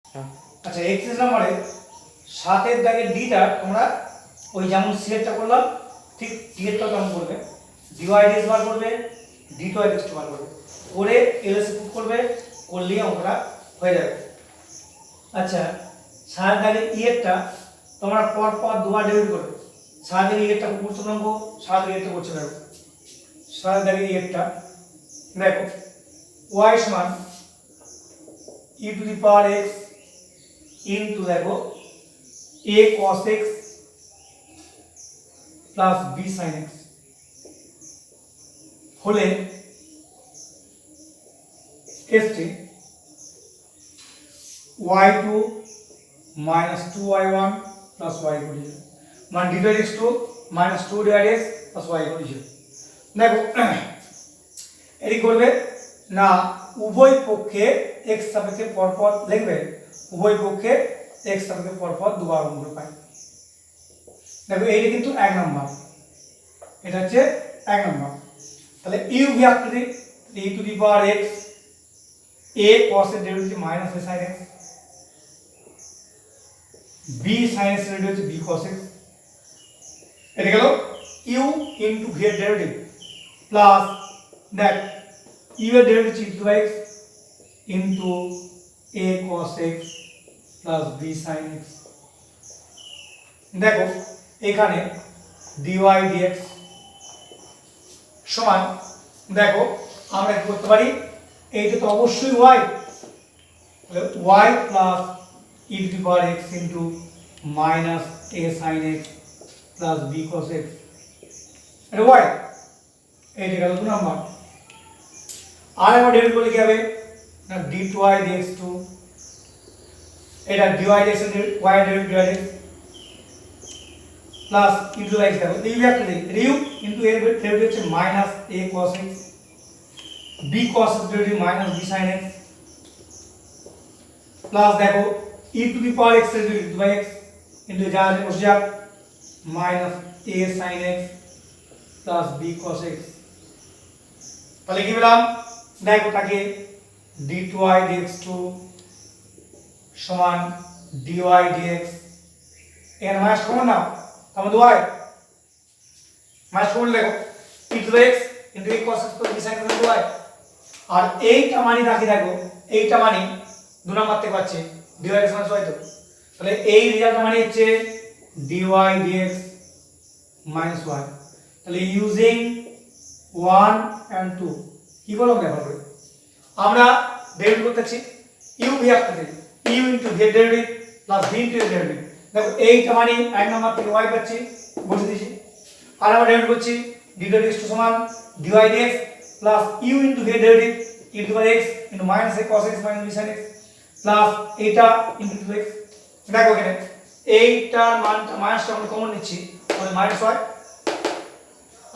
আচ্ছা, 31 নম্বরে 7 এর দাগের ডিটা তোমরা ওই যেমন সিলেক্টটা করলাম ঠিক ডিএরটাও তেমন করবে, ডিওয়াইডিএস বার করবে, ডিটোয়াইডিএস বার করবে, করে এলএসি পুট করবে, করলেই অঙ্কটা হয়ে যাবে। আচ্ছা, 7 দাগের ইয়েরটা তোমরা পর পর দুবার ডিভাইড করবে। 7 দাগের ইয়েরটা গুরুত্বপূর্ণ অঙ্ক, 7 দাগের ইয়েরটা করছে দেখো। 7 দাগের ইয়েরটা দেখো, y সমান e to the power x into দেখো a cos x plus b sin x হলে ST y2 minus 2y1 plus y equal to 0 মানে d dx 2 minus 2 dx plus y equal to 0। দেখো এটি করবে না, উভয় পক্ষে x সাপেক্ষে পরপর লিখবে, উভয় পক্ষে x সাপেক্ষে পরপর দুবার অঙ্ক পাই। দেখো এইটা কিন্তু 1 নাম্বার, এটা হচ্ছে 1 নাম্বার। তাহলে u ভি আকৃতি e to the power x a cos এর derivative minus a sin x, b sin x এর ডেরিভেটিভ b cos x, এটা গেল u ইনটু v এর ডেরিভেটিভ প্লাস দেখ u এর derivative e to x into a cos x plus b sin x। দেখো এখানে dy dx সমান, দেখো আমরা কি করতে পারি, এইটা তো অবশ্যই y, তাহলে y plus e to the power x into minus a sin x plus b cos x, এটা y, এইটা গেল 2 নাম্বার। আর একবার ডেরিভেটিভ করলে কি হবে না, dy dx2, এটা dy dx এর y এর ডেরিভেটিভ প্লাস ইনটু x, দেখো এই ব্যাপারটা u ইনটু a এর ডেরিভেটিভ হচ্ছে minus a cos x, b cos x derivative minus b sin x plus দেখো e to the power x এর ডেরিভেটিভ বাই x ইনটু যা আছে বসে যাক minus a sin x plus b cos x। তাহলে কি পেলাম, দেখো তাকে dy dx2 সমান dy dx, এর মাইনাস কমন নাও, তাহলে y মাইনাস কমন লেখো e to the x into a cos x plus b sin x into y। আর এইটা মানি রাখি, দেখো এইটা মানি 2 নাম্বার থেকে পাচ্ছে dy dx মাইনাস y, তো তাহলে এই রেজাল্টটা মানে হচ্ছে dy dx মাইনাস y। তাহলে ইউজিং 1 and 2 কি বলবো ব্যবহার করে আমরা ডেরিভেটিভ করতেছি u v আকৃতি u into v derivative plus v into এর ডেরিভেটিভ। দেখো এইটা মানে 1 নাম্বার থেকে y পাচ্ছি, বসে দিয়েছি। আর আমরা ডেরিভেটিভ করছি d dx সমান dy dx plus u into v derivative e to the power x into minus a cos x minus b sin x plus এটা ইনটু x। দেখো এখানে এইটা মানটা মাইনাসটা আমরা কমন নিচ্ছি, মানে মাইনাস y।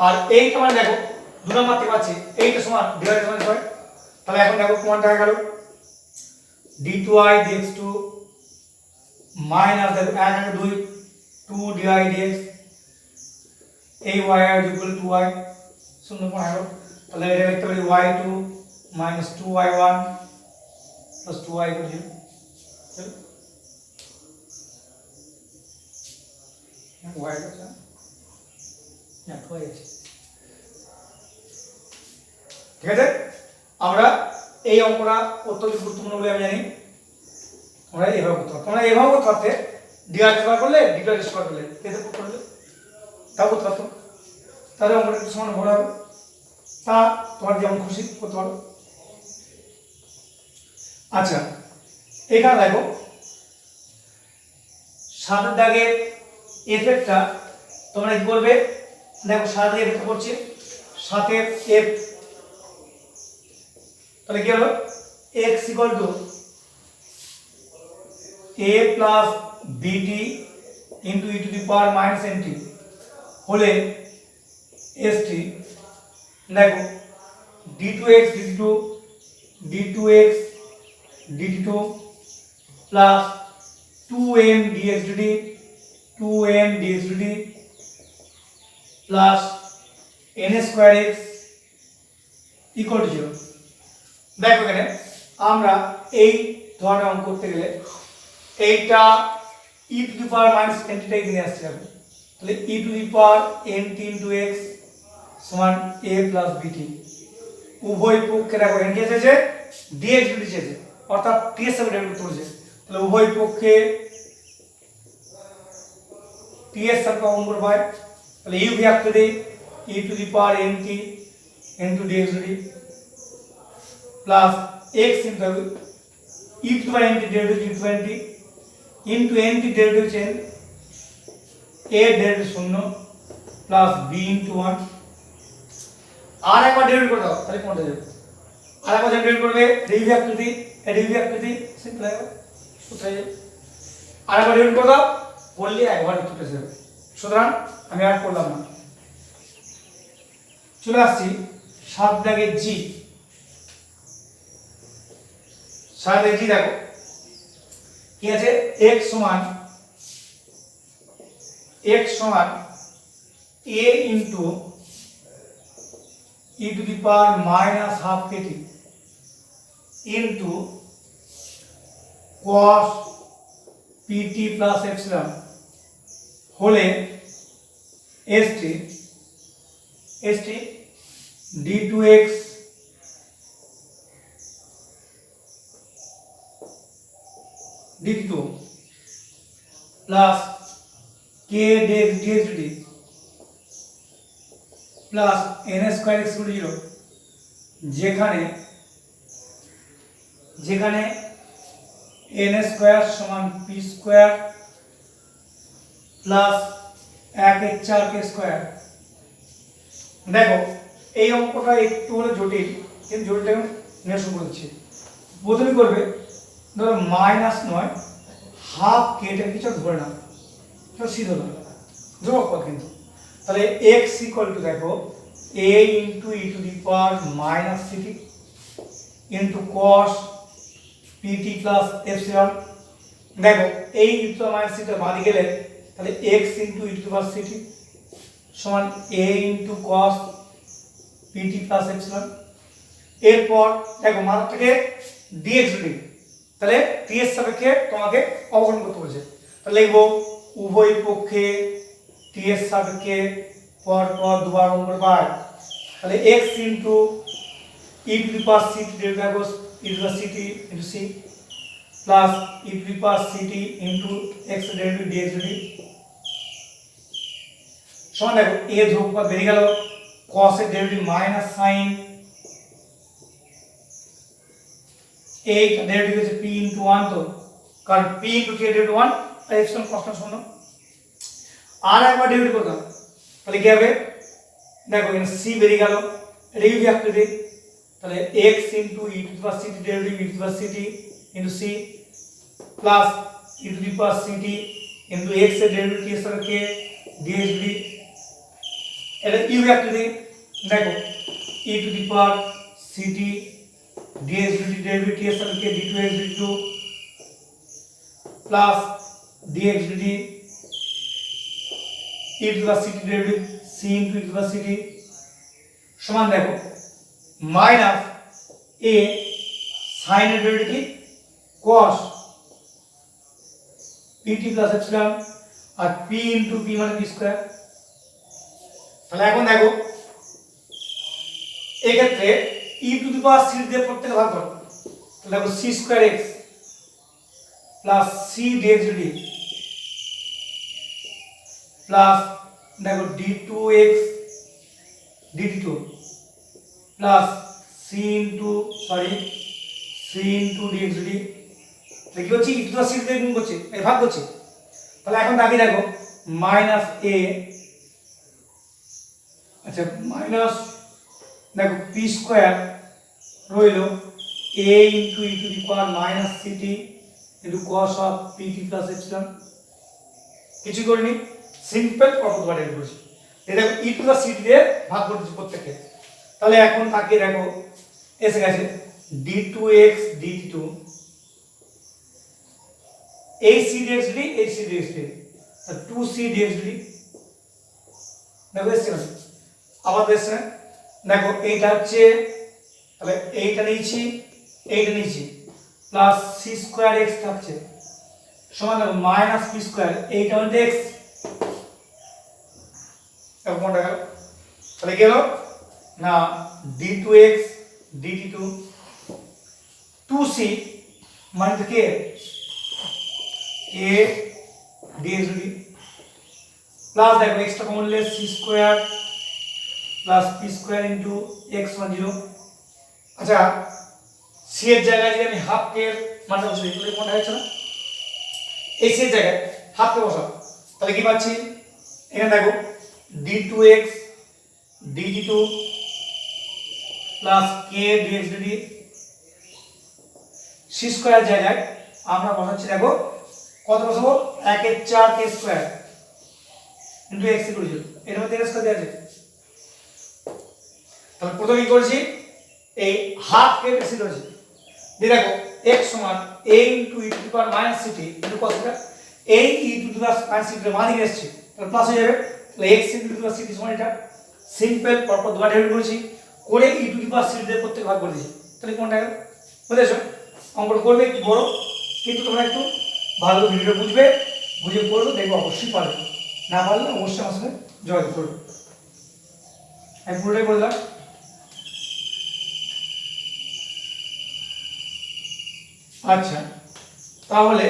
আর এইটা মানে দেখো 2 নাম্বার থেকে পাচ্ছি এইটা সমান dy dx মাইনাস y। তাহলে এখন দেখো প্রমাণটা হয়ে গেল dy dx2 মাইনাস দেখো 1 আর 2 2 dy dx, এই y আর ইকুয়াল টু y শূন্য কোণ হলো। তাহলে এটা লিখতে পারি y2 minus 2y1 plus 2y equal 0। y আছে না, 2y আছে, ঠিক আছে। আমরা এই অঙ্কটা অত্যন্ত গুরুত্বপূর্ণ বলে আমি জানি, আমরা এভাবে করতে পারবো, তোমরা এভাবে করতে পারতে ডিআর স্কয়ার করলে ডিটার স্কয়ার করলে এতে করলে তাও করতে পারতো, তাহলে অঙ্কটা একটু সমান বড় হবে, তা তোমার যেমন খুশি করতে পারো। আচ্ছা এখানে দেখো 7 দাগের এফেক্টটা তোমরা কি করবে, দেখো 7 এর এফেক্ট করছি 7 এর এফ, তাহলে কি হলো x equal to a plus bt into e to the power minus nt হলে st, দেখো d2x dt2 d2x dt2 plus 2m dx dt 2m dx dt plus n square x equal to 0। দেখো এখানে আমরা এই ধরনের অঙ্ক করতে গেলে এইটা ই টু দি পাওয়ার মাইনাস এনটিটা এখানে আসছে হবে, তাহলে E to the power NT into X সমান এ প্লাস বিটি। উভয় পক্ষে দেখো এন কি এসেছে ডিএক্স ডিটি এসেছে, অর্থাৎ টি এর সাথে ডেরিভেটিভ করতে বলেছে, তাহলে উভয় পক্ষে টি এর সাথে কমন করব হয়, তাহলে ইউ ভাগ করে E to the power NT into DX DT plus X into E to the power NT derivative into NT into NT derivative chain A derivative 0 plus B into 1। আর একবার ডেরিভেটিভ করে দাও তাহলে কোনটা যাবে, আর একবার ডেরিভেটিভ করবে ডিভি আকৃতি ডিভি আকৃতি সিম্পল হবে কোথায় যাবে, আর একবার ডেরিভেটিভ করে দাও বললে একবার উত্তরটা যাবে। সুতরাং আমি আর করলাম না, চলে আসছি 7 দাগের জি। 7 দাগের জি দেখো কি আছে, x সমান a into E to the power minus half Katie into cos pt plus epsilon হলে st d2x dt2 plus k dx dt plus n square x 0, যেখানে n স্কয়ার সমান p square plus 1/4 k square. দেখো এই অঙ্কটা একটু হলে জটিল, কিন্তু জটিলটা নিয়ে শুরু করছি। প্রথমে করবে ধরো মাইনাস নয় হাফ কেটে কিছু ধরে না, তো সিধা না যোগ কর, কিন্তু তাহলে x ইকুয়াল টু দেখো a into E to the power minus ct into cos pt plus epsilon. দেখো এই ই টু দি মাইনাস ct বাদ গেলে তাহলে x into E to the power ct সমান a into cos pt plus epsilon. এরপর দেখো মাত্রাটাকে dx dt, তাহলে t এর সাপেক্ষে তোমাকে অবকলন করতে বলছে, তাহলে লিখব উভয় পক্ষে t এর সাপেক্ষে পর পর দুবার অঙ্ক পাই, তাহলে x into E to the power ct delta goes E to the power ct into c plus E to the power ct into x derivative dx dt সমান দেখো a ধ্রুবক বেরিয়ে গেল, cos এর ডেরিভেটিভ মাইনাস sin এই derivative হচ্ছে p into 1, তো কারণ p ইনটু t এর ডেরিভেটিভ 1 আর এপসিলন কনস্ট্যান্ট 0। আর একবার ডেরিভেটিভ করতাম তাহলে কি হবে, দেখো এখানে c বেরিয়ে গেল, রিভিউ আকৃতি, তাহলে x into E to the power ct derivative E to the power ct into c plus E to the power ct into x এর ডেরিভেটিভ এর সাপেক্ষে dx dt, এটা ইউ আকৃতি, দেখো E to the power ct dx dt derivative এর সাপেক্ষে d2x dt2 plus dx dt E to the power ct derivative c into E to the power ct সমান দেখো মাইনাস a sin এর derivative cos pt plus epsilon আর p into p মানে p square. তাহলে এখন দেখো এই ক্ষেত্রে ই টু দি পাওয়ার c দিয়ে প্রত্যেকটা ভাগ করো, তাহলে দেখো c square x plus c dx dt plus দেখো d2x dt2 plus c into dx dt, কি হচ্ছে ই টু দি পাওয়ার c দিয়ে গুণ করছে এই ভাগ করছে, তাহলে এখন দাগি দেখো মাইনাস a, আচ্ছা মাইনাস দেখো p স্কয়ার রইল a into E to the power minus ct into cos of pt plus epsilon. কিছু করিনি, সিম্পল পরপর বাড়িয়ে করেছি, এটা দেখো ই টু দি ct দিয়ে ভাগ করতেছি প্রত্যেককে, তাহলে এখন তাকিয়ে দেখো এসে গেছে d2x dt2 এই c dx dt এই c dx dt, তাহলে 2c dx dt দেখো এসে গেছে। আবার দেখছেন দেখো এইটা হচ্ছে, তাহলে এইটা নিয়েছি প্লাস সি স্কোয়ার এক্স থাকছে সমান দেখো মাইনাস পি স্কোয়ার, এইটা হচ্ছে এক্স। এখন কোনটা গেল? তাহলে গেল না D two x DT two, two C মানে তো কে কে ডিএক্স ডি প্লাস দেখো এক্সট্রা কমন নিলে C square plus P square into X one zero. আচ্ছা সি এর জায়গায় যদি আমি হাফ কে মানটা বসাই তাহলে কোনটা হচ্ছে না, এই সি এর জায়গায় হাফ কে বসাও, তাহলে কি পাচ্ছি এখানে দেখো d two x DT two plus কে ডিএক্স ডি, সি স্কোয়ার জায়গায় আমরা বসাচ্ছি দেখো কত বসাবো, 1 এর 4 কে স্কোয়ার ইনটু x ইকুয়াল 0, এর মধ্যে x কত আছে। তাহলে প্রথমে কি করেছি এই হাফ কে বেশি করেছি, দিয়ে দেখো x সমান a into e to the power minus ct into cos theta, এই e to the power minus ct এর মান দিকে এসেছে তাহলে প্লাস হয়ে যাবে, তাহলে x ইনটু দি পাওয়ার ct সমান এটা সিম্পল পরপর দুবার ডেরিভেটিভ করেছি করে e to the power ct দিয়ে প্রত্যেক ভাগ করে দিয়েছি, তাহলে কোনটা গেল বুঝেছো। অঙ্কটা করবে একটু বড় কিন্তু তোমরা একটু ভালো ভিডিওটা বুঝবে, বুঝে পড়বে দেখবে অবশ্যই পারবে, না পারলে অবশ্যই আমার সঙ্গে যোগাযোগ করবে। আমি পুরোটাই বললাম। আচ্ছা তাহলে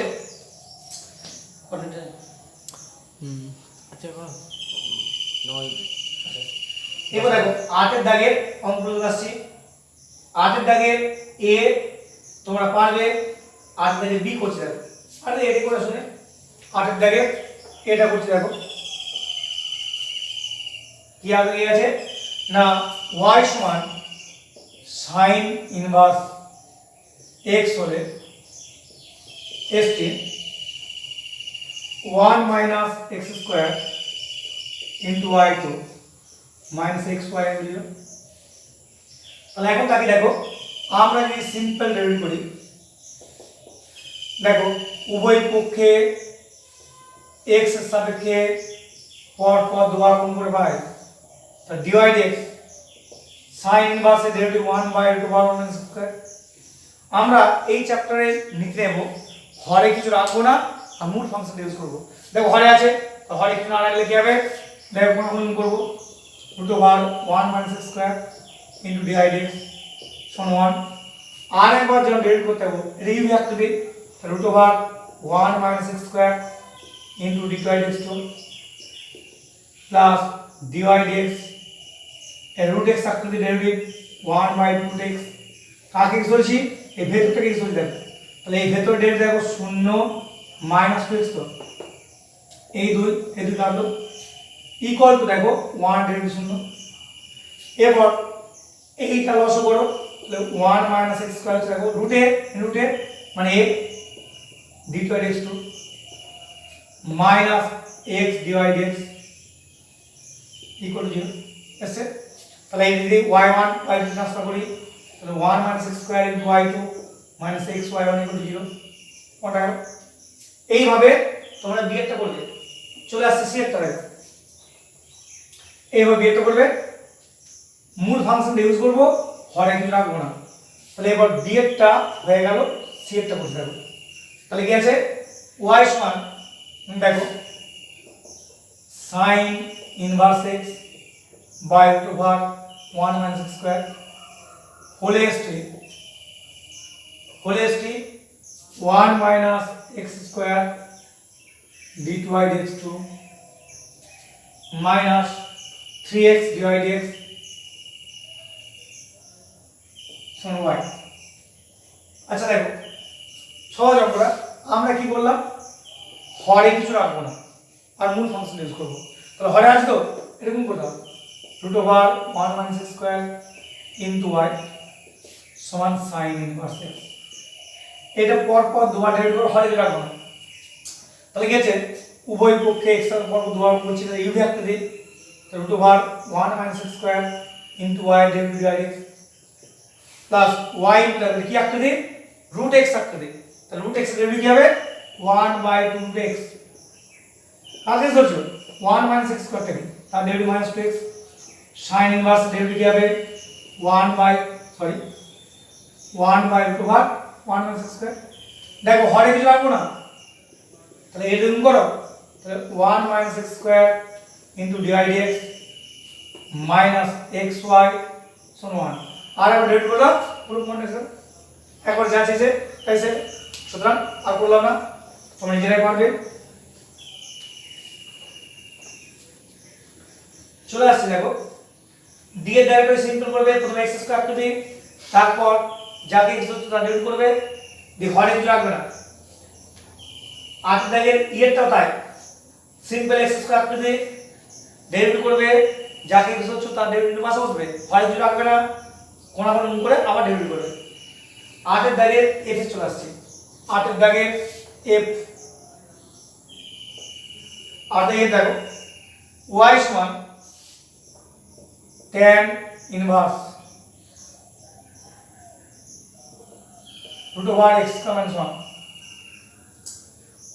এবার দেখো 8 এর দাগের অঙ্কগুলো আসছি। 8 এর দাগের এ তোমরা পারবে, 8 এর দাগের বি করছে দেখো, আরে এটা করে শুনে 8 এর দাগের এটা করছে দেখো কি আগে আছে না y সমান sin ইনভার্স x হলে st 1 minus x square into y two minus x y এর 0। তাহলে এখন তাকে দেখো আমরা যদি সিম্পল ডেরিভেটিভ করি, দেখো উভয় পক্ষে x এর সাপেক্ষে পর পর দুবার গুণ করে পাই, তা dy dx sin ইনভার্স এর derivative 1 by root over 1 square. আমরা এই চ্যাপ্টারে লিখে নেব, হরে কিছু রাখবো না আর মূল ফাংশন ইউজ করব। দেখো হরে আছে তো হরে কিছু না রাখলে কি হবে, দেখো কোন গুণ করব root over 1 minus x square into dy dx সমান 1 আর একবার যখন ডেরিভেটিভ করতে হবে এটা ইউ রাখতে হবে, root over 1 minus x square into dy dx plus dy dx এর রুট x রাখতে হবে ডেরিভেটিভ 1 বাই রুট x, কাকে কি বলছি এই ভেতরটাকে কি বলছি দেখো, তাহলে এই ভেতর ডেরিভেটিভ দেখো 0 মাইনাস 2x তো এই দুই কাটলো ইকুয়াল টু দেখো 1 ডেরিভেটিভ 0, এরপর এইটা লসও করো তাহলে 1 মাইনাস x স্কয়ার দেখো রুটে মানে a dy dx two minus x dy dx equal to 0 এসে, তাহলে এই যদি y1 y2 ট্রান্সফার করি তাহলে 1 minus x square into y2 minus x y1 equal to 0 কোনটা গেল। এইভাবে তোমরা বিয়েটা করবে, চলে আসছে সি এরটা দেখো এইভাবে বিয়েটা করবে, মূল ফাংশন ইউজ করব, হরে কিছু রাখবো না। তাহলে এবার ডি এরটা হয়ে গেল, সি এরটা করতে দেখো, তাহলে কি আছে y সমান দেখো sin inverse x by root over 1 minus x square whole st 1 minus x square dy dx two minus 3x dy dx সমান y। আচ্ছা দেখো সহজ অঙ্কটা, আমরা কি বললাম হরে কিছু রাখবো না আর মূল ফাংশন ইউজ করবো, তাহলে হরে আছে তো এরকম করতে হবে root over 1 minus x square into y সমান sin ইনভার্স x, এটা পর পর দুবার ডেরিভেটিভ করে হরে রাখবো না, তাহলে কি আছে উভয় পক্ষে x এর পর দুবার করছি তাহলে ইউ রাখতে দিই, তো root over 1 minus x square into y derivative dy dx plus y into কি রাখতে দিই রুট x রাখতে দিই, তাহলে রুট x এর ডেরিভেটিভ কি হবে 1 বাই 2 রুট x, আগে ধরছো 1 মাইনাস x স্কয়ার থেকে তার derivative minus 2x, sin inverse derivative কি হবে 1 by root over 1 minus X square. দেখো হরে কিছু রাখবো না, তাহলে এটা গুণ করো, তাহলে 1 minus X square into DY DX minus X Y সমান 1। আর একবার ডিভাইড করে দাও পুরো মনে স্যার, একবার যা আছে তাই সে, সুতরাং আর করলাম না, তোমরা নিজেরাই পারবে। চলে আসছে দেখো, ডি এর ডাইরেক্টলি সিম্পল করবে, প্রথমে এক্স স্কয়ার করবে, তারপর যাকে এক্স হচ্ছে তা ডিভাইড করবে, দি হরে কিছু রাখবে না। আর দেখেন ইয়েরটাও তাই, সিম্পল এক্স স্কয়ার করবে, ডেরিভেটিভ করবে, যাকে এক্স হচ্ছে তার ডেরিভেটিভ পাশে বসবে, হরে কিছু রাখবে না, কোন কোন গুণ করে আবার ডেরিভেটিভ করবে। 8 এর দাগের এফ এ চলে আসছে, 8 এর দাগের এফ, 8 এর দেখো y সমান tan inverse root over x সমান সমান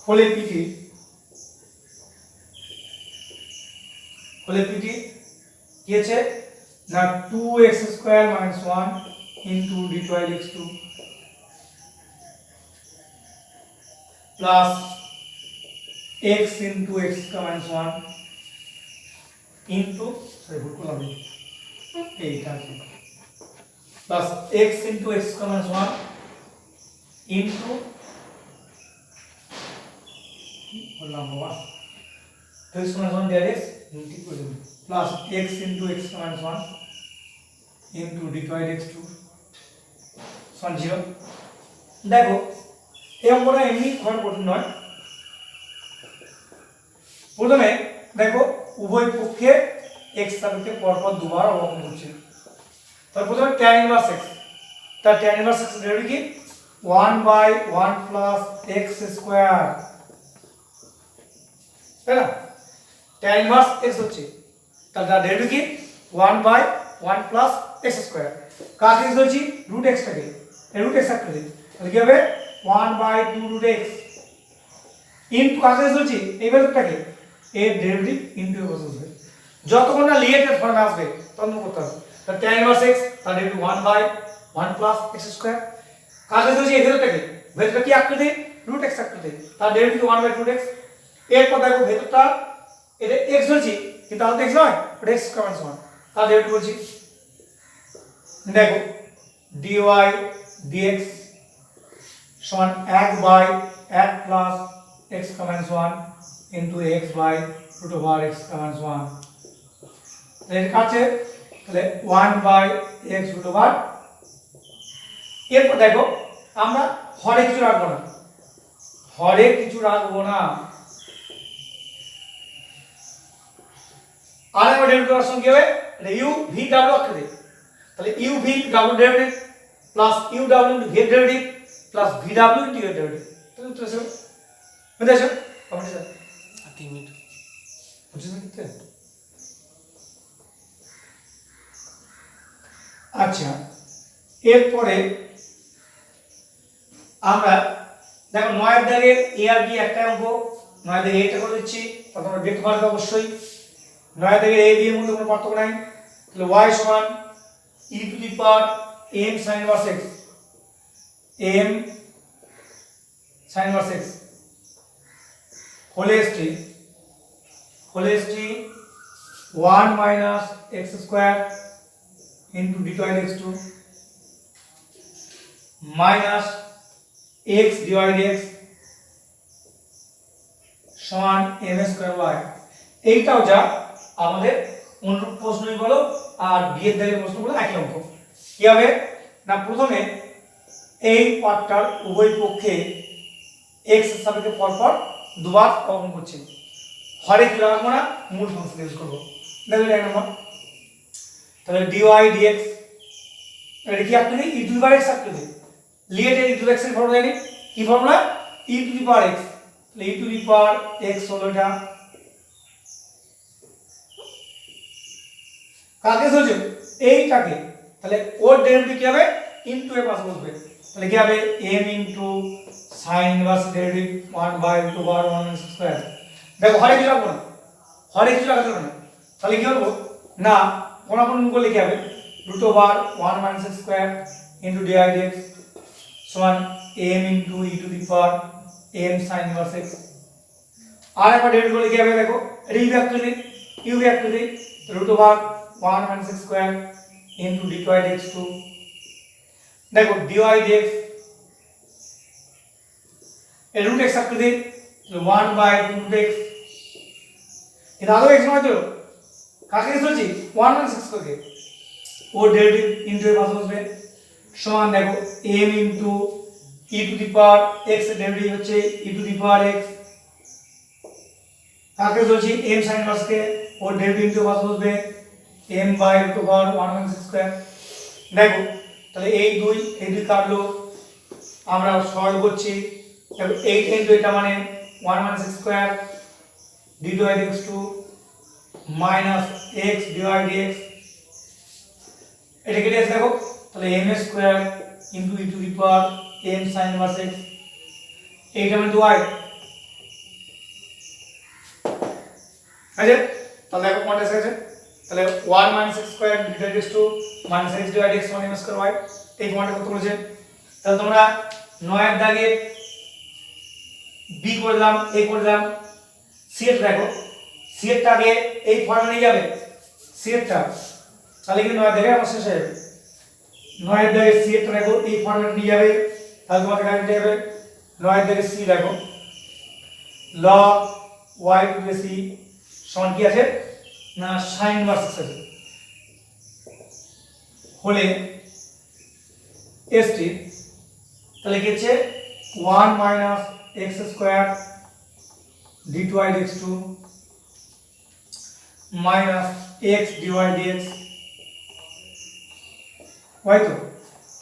হলে পিটি কি আছে না 2x square minus 1 into d12x2 plus x into x minus 1 into sorry ভুল করলাম এইটা plus x into x minus 1 into বললাম বাবা তো x মাইনাস 1 ডাইরেক্ট ঠিক করে দেব plus x into x minus 1 into d12x2 সমান 0। দেখো এই অঙ্কটা এমনি খুব কঠিন নয়। প্রথমে দেখো উভয় পক্ষে x সাপেক্ষে পরপর দুবার অবকলন করছে, তাহলে প্রথমে tan ইনভার্স x, তার tan ইনভার্স x ডেরিভেটিভ কি 1/1 প্লাস x স্কয়ার, তাই না? tan ইনভার্স x হচ্ছে, তাহলে তার ডেরিভেটিভ কি 1/1 প্লাস x স্কয়ার, কাকে x ধরছি রুট x টাকে, এই রুট x রাখতে দিই, তাহলে কি হবে 1/2 রুট x ইনটু কাকে x ধরছি এই ভ্যালুটাকে, এর ডেরিভেটিভ ইনটু এ বসবে, যতক্ষণ না লিমিটেড ফর্মে আসবে ততক্ষণ করতে হবে। তাহলে tan ইনভার্স x তার ডেরিভেটিভ 1/1 প্লাস x স্কয়ার, কাকে ধরছি এই ভ্যালুটাকে, ভ্যালুটা কি আকৃতি রুট x আকৃতি, তার ডেরিভেটিভ 1/2 x। এরপর দেখো ভেতরটা এটা x ধরছি কিন্তু তাহলে x নয় ওটা x সমান সমান, তার ডেরিভেটিভ বলছি দেখো dy dx সমান 1/1 প্লাস x সমান 1 into x by root over x সমান 1, এর কাছে তাহলে 1/x রুট ওভার। এরপর দেখো আমরা হরে কিছু রাখবো না, হরে কিছু রাখবো না, আর একবার ডেরিভেটিভ করার সঙ্গে হবে এটা u v w আকৃতি, তাহলে u v w derivative plus u w into v derivative plus v w into u derivative, তাহলে উত্তর আসবে বুঝতে পারছো? কমেন্টে স্যার 3 মিনিট বুঝছেন কি? আচ্ছা এরপরে আমরা দেখো 9 এর দাগের a আর b একটা অঙ্ক, 9 এর দাগে এটা করে দিচ্ছি, তখন আমরা বের করতে অবশ্যই 9 এর দাগের a b এর মধ্যে কোনো পার্থক্য নাই, তাহলে y সমান e to the power m sin inverse x, m sin inverse x whole st 1 minus x square into d12x2 minus x dy dx সমান m স্কয়ার y। এইটাও যা আমাদের অনুরূপ প্রশ্নই বলো আর বি এর দাগের প্রশ্নগুলো একই অঙ্ক। কি হবে না প্রথমে এই পার্টটার উভয় পক্ষে x এর সাপেক্ষে পরপর দুবার অবকলন করছি, হরে কি রাখবো না, মূল ফাংশন ইউজ করব। দেখো এক নম্বর, তাহলে dy dx এটা কি আকৃতি e to the power x আকৃতি, লিমিটে e টু দি x এর ফর্মুলা জানি কি formula e to the power x, তাহলে e to the power x হলো এটা, কাকে ধরছো এইটাকে, তাহলে ওর ডেরিভেটিভ কি হবে ইনটু এর পাশে বসবে, তাহলে কি হবে m into sin inverse derivative 1/2 square. দেখো হরে কিছু রাখবো না, হরে কিছু রাখা যাবে না, তাহলে কি করবো না কোন কোন করলে কি হবে √1 - x square into di dx সমান m into e to the power m sin inverse x আর একবার ডেরিভেটিভ করলে কি হবে দেখো এটা u back to the root over 1 minus x square into dy dx2 দেখো dy dx এর root x up to the 1 by root x এটা আরো x নয় তো কাকে বলছি 1 minus x কে ও ডেরিভেটিভ ইনটু এর পাশে বসবে সমান দেখো m into e to the power x এর ডেরিভেটিভ হচ্ছে e to the power x কাকে বলছি m sin inverse কে ও ডেরিভেটিভ ইনটু পাশে বসবে m by root over 1 minus x square দেখো তাহলে এই দুই কাটলো আমরা সরল করছি দেখো 8 into এটা মানে 1 minus x square dy dx2 minus x dy dx এটা কেটে আসে দেখো তাহলে m square into e to the power m sin inverse x এইটা মানে 2y আছে তাহলে দেখো কোনটা আছে তাহলে 1 minus x square dy dx2 minus x dy dx মানে m square y এই কোনটা কত বলেছে তাহলে তোমরা 9 এর দাগে b করলাম a করলাম c এর দেখো c এরটাকে এই ফর্মে নিয়ে যাবে c এরটা তাহলে কি 9 দাগে আমার শেষ হয়ে যাবে 9 এর দাগে c এরটা দেখো এই ফর্মে নিয়ে যাবে তাহলে তোমাদের কাছে যাবে 9 এর দাগে c দেখো log y to the c সমান কি আছে না sin inverse আছে হলে st তাহলে কি আছে 1 minus x square dy dx2 minus x dy dx হয় তো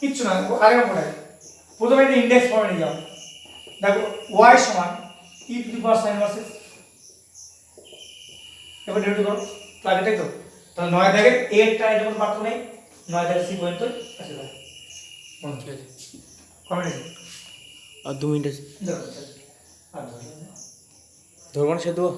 কিচ্ছু না আগে পড়ে প্রথমে এটা ইনডেক্স ফর্মে নিয়ে যাও দেখো y সমান e to the power sin inverse x এবার ডেরিভেটিভ করো তাহলে এটাই তো তাহলে 9 থেকে 8 টা এটা কোনো পার্থক্য নেই 9 থেকে c পর্যন্ত আছে ভাই মনে ঠিক আছে কমেন্ট আর 2 মিনিট আছে ধরবো না সে দেবো